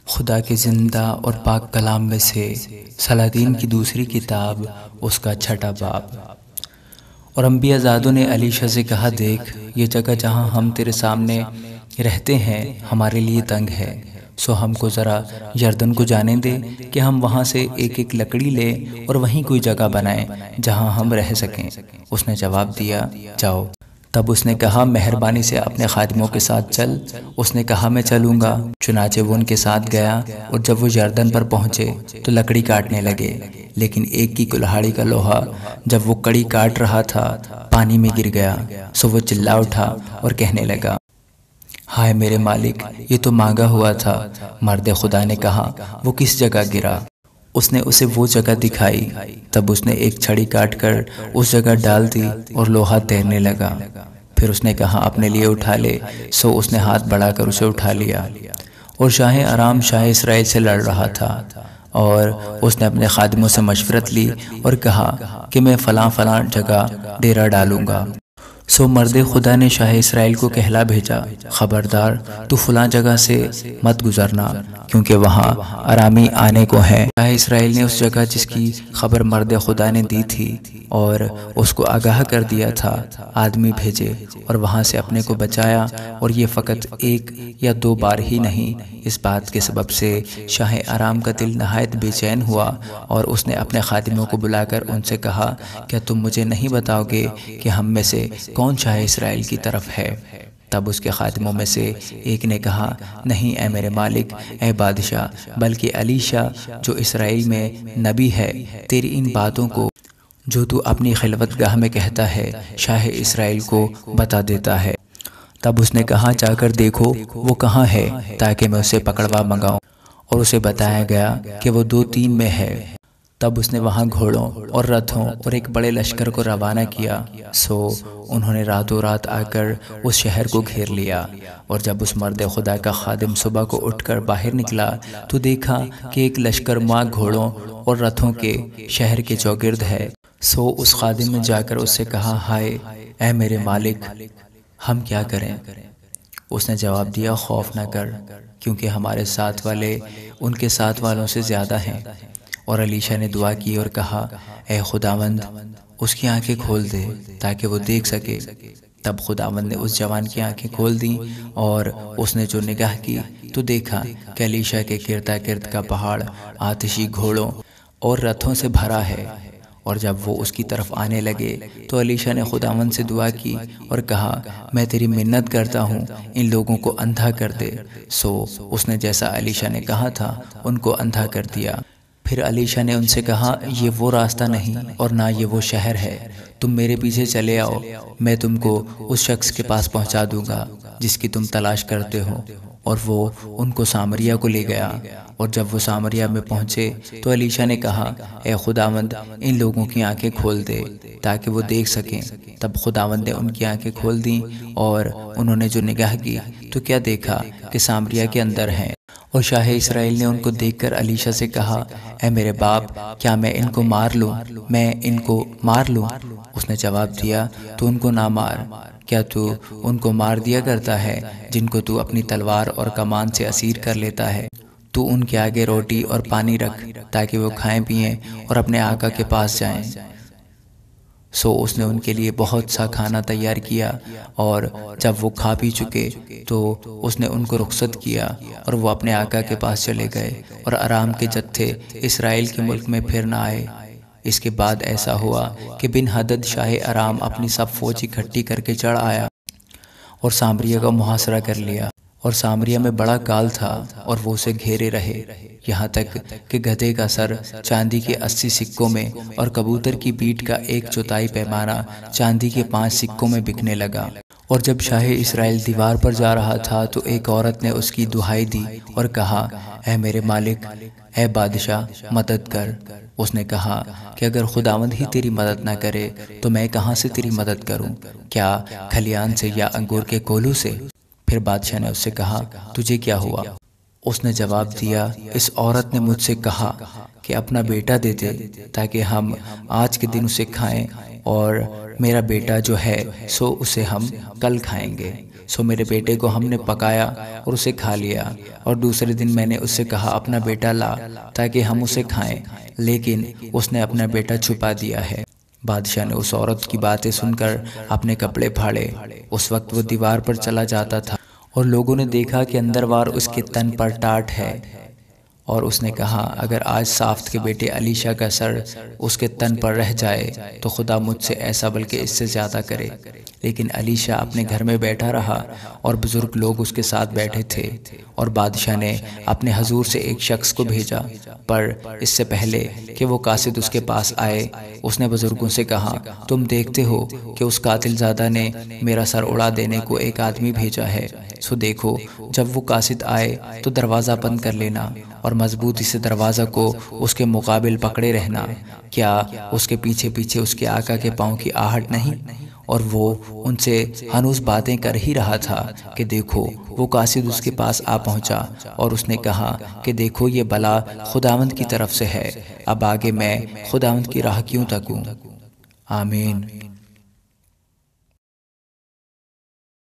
خدا کے زندہ اور پاک کلام میں سے سلاطین کی دوسری کتاب، اس کا چھٹا باب۔ اور انبیاء زادوں نے علیشہ سے کہا، دیکھ، یہ جگہ جہاں ہم تیرے سامنے رہتے ہیں ہمارے لیے تنگ ہے، سو ہم کو ذرا یردن کو جانے دے کہ ہم وہاں سے ایک ایک لکڑی لیں اور وہیں کوئی جگہ بنائیں جہاں ہم رہ سکیں۔ اس نے جواب دیا، جاؤ۔ تب اس نے کہا، مہربانی سے اپنے خادموں کے ساتھ چل۔ اس نے کہا، میں چلوں گا۔ چنانچہ وہ ان کے ساتھ گیا، اور جب وہ یردن پر پہنچے تو لکڑی کاٹنے لگے، لیکن ایک کی کلہاڑی کا لوہا جب وہ کڑی کاٹ رہا تھا پانی میں گر گیا، سو وہ چلا اٹھا اور کہنے لگا، ہائے میرے مالک، یہ تو مانگا ہوا تھا۔ مرد خدا نے کہا، وہ کس جگہ گرا؟ اس نے اسے وہ جگہ دکھائی۔ تب اس نے ایک چھڑی کاٹ کر اس جگہ ڈال دی اور لوہا تیرنے لگا۔ پھر اس نے کہا، اپنے لیے اٹھا لے۔ سو اس نے ہاتھ بڑھا کر اسے اٹھا لیا۔ اور شاہ ارام شاہ اسرائیل سے لڑ رہا تھا، اور اس نے اپنے خادموں سے مشورت لی اور کہا کہ میں فلاں فلاں جگہ ڈیرا ڈالوں گا۔ سو مرد خدا نے شاہ اسرائیل کو کہلا بھیجا، خبردار، تو فلاں جگہ سے مت گزرنا، کیونکہ وہاں ارامی آنے کو ہیں۔ شاہ اسرائیل نے اس جگہ جس کی خبر مرد خدا نے دی تھی اور اس کو آگاہ کر دیا تھا آدمی بھیجے، اور وہاں سے اپنے کو بچایا۔ اور یہ فقط ایک یا دو بار ہی نہیں، اس بات کے سبب سے شاہ ارام کا دل نہایت بے چین ہوا، اور اس نے اپنے خادموں کو بلا کر ان سے کہا، کیا تم مجھے نہیں بتاؤ گے کہ ہم میں سے کون شاہ اسرائیل کی طرف ہے؟ تب اس کے خادموں میں سے ایک نے کہا، نہیں اے میرے مالک، اے بادشاہ، بلکہ علیشہ جو اسرائیل میں نبی ہے تیری ان باتوں کو جو تو اپنی خلوت گاہ میں کہتا ہے شاہ اسرائیل کو بتا دیتا ہے۔ تب اس نے کہا، جا کر دیکھو وہ کہاں ہے تاکہ میں اسے پکڑوا منگاؤں۔ اور اسے بتایا گیا کہ وہ 2-3 میں ہے۔ تب اس نے وہاں گھوڑوں اور رتھوں اور ایک بڑے لشکر کو روانہ کیا، سو انہوں نے راتوں رات آ کر اس شہر کو گھیر لیا۔ اور جب اس مرد خدا کا خادم صبح کو اٹھ کر باہر نکلا تو دیکھا کہ ایک لشکر ماں گھوڑوں اور رتھوں کے شہر کے چوگرد ہے۔ سو اس خادم نے جا کر اس سے کہا، ہائے اے میرے مالک، ہم کیا کریں؟ اس نے جواب دیا، خوف نہ کر، کیونکہ ہمارے ساتھ والے ان کے ساتھ والوں سے زیادہ ہیں۔ اور علیشہ نے دعا کی اور کہا، اے خداوند، اس کی آنکھیں کھول دے تاکہ وہ دیکھ سکے۔ تب خداوند نے اس جوان کی آنکھیں کھول دیں، اور اس نے جو نگاہ کی تو دیکھا کہ علیشہ کے گردا گرد کا پہاڑ آتشی گھوڑوں اور رتھوں سے بھرا ہے۔ اور جب وہ اس کی طرف آنے لگے تو علیشہ نے خداوند سے دعا کی اور کہا، میں تیری منت کرتا ہوں، ان لوگوں کو اندھا کر دے۔ سو اس نے جیسا علیشہ نے کہا تھا ان کو اندھا کر دیا۔ پھر علیشہ نے ان سے کہا، یہ وہ راستہ نہیں اور نہ یہ وہ شہر ہے، تم میرے پیچھے چلے آؤ، میں تم کو اس شخص کے پاس پہنچا دوں گا جس کی تم تلاش کرتے ہو۔ اور وہ ان کو سامریا کو لے گیا۔ اور جب وہ سامریا میں پہنچے تو علیشہ نے کہا، اے خداوند، ان لوگوں کی آنکھیں کھول دے تاکہ وہ دیکھ سکیں۔ تب خداوند نے ان کی آنکھیں کھول دیں، اور انہوں نے جو نگاہ کی تو کیا دیکھا کہ سامریا کے اندر ہیں۔ اور شاہ اسرائیل نے ان کو دیکھ کر علیشہ سے کہا، اے میرے باپ، کیا میں ان کو مار لوں؟ میں ان کو مار لوں؟ اس نے جواب دیا، تو ان کو نہ مار۔ کیا تو ان کو مار دیا کرتا ہے جن کو تو اپنی تلوار اور کمان سے اسیر کر لیتا ہے؟ تو ان کے آگے روٹی اور پانی رکھ تاکہ وہ کھائیں پئیں اور اپنے آقا کے پاس جائیں۔ سو اس نے ان کے لیے بہت سا کھانا تیار کیا، اور جب وہ کھا پی چکے تو اس نے ان کو رخصت کیا، اور وہ اپنے آقا کے پاس چلے گئے، اور ارام کے جتھے اسرائیل کے ملک میں پھر نہ آئے۔ اس کے بعد ایسا ہوا کہ بن حدد شاہ ارام اپنی سب فوج اکٹھی کر کے چڑھ آیا اور سامریا کا محاصرہ کر لیا۔ اور سامریا میں بڑا کال تھا، اور وہ اسے گھیرے رہے، یہاں تک کہ گدھے کا سر چاندی کے 80 سکوں میں اور کبوتر کی پیٹھ کا 1/4 پیمانہ چاندی کے 5 سکوں میں بکنے لگا۔ اور جب شاہ اسرائیل دیوار پر جا رہا تھا تو ایک عورت نے اس کی دہائی دی اور کہا، اے میرے مالک، اے بادشاہ، مدد کر۔ اس نے کہا کہ اگر خداوند ہی تیری مدد نہ کرے تو میں کہاں سے تیری مدد کروں؟ کیا کھلیان سے یا انگور کے کولوں سے؟ پھر بادشاہ نے اس سے کہا، تجھے کیا ہوا؟ اس نے جواب دیا، اس عورت نے مجھ سے کہا کہ اپنا بیٹا دے دے تاکہ ہم آج کے دن اسے کھائیں، اور میرا بیٹا جو ہے سو اسے ہم کل کھائیں گے۔ سو میرے بیٹے کو ہم نے پکایا اور اسے کھا لیا، اور دوسرے دن میں نے اس سے کہا اپنا بیٹا لا تاکہ ہم اسے کھائیں، لیکن اس نے اپنا بیٹا چھپا دیا ہے۔ بادشاہ نے اس عورت کی باتیں سن کر اپنے کپڑے پھاڑے۔ اس وقت وہ دیوار پر چلا جاتا تھا اور لوگوں نے دیکھا کہ اندروار اس کے تن پر ٹاٹ ہے، اور اس نے کہا اگر آج صافت کے بیٹے علیشہ کا سر اس کے تن پر رہ جائے تو خدا مجھ سے ایسا بلکہ اس سے زیادہ کرے۔ لیکن علیشہ اپنے گھر میں بیٹھا رہا اور بزرگ لوگ اس کے ساتھ بیٹھے تھے، اور بادشاہ نے اپنے حضور سے ایک شخص کو بھیجا، پر اس سے پہلے کہ وہ قاصد اس کے پاس آئے اس نے بزرگوں سے کہا تم دیکھتے ہو کہ اس قاتل زادہ نے میرا سر اڑا دینے کو ایک آدمی بھیجا ہے، سو دیکھو جب وہ قاصد آئے تو دروازہ بند کر لینا اور مضبوطی سے دروازہ کو اس کے مقابل پکڑے رہنا، کیا اس کے پیچھے پیچھے اس کے آقا کے پاؤں کی آہٹ نہیں؟ اور وہ ان سے ہنوز باتیں کر ہی رہا تھا کہ دیکھو وہ قاصد اس کے پاس آ پہنچا اور اس نے کہا کہ دیکھو یہ بلا خداوند کی طرف سے ہے، اب آگے میں خداوند کی راہ کیوں تکوں؟ آمین۔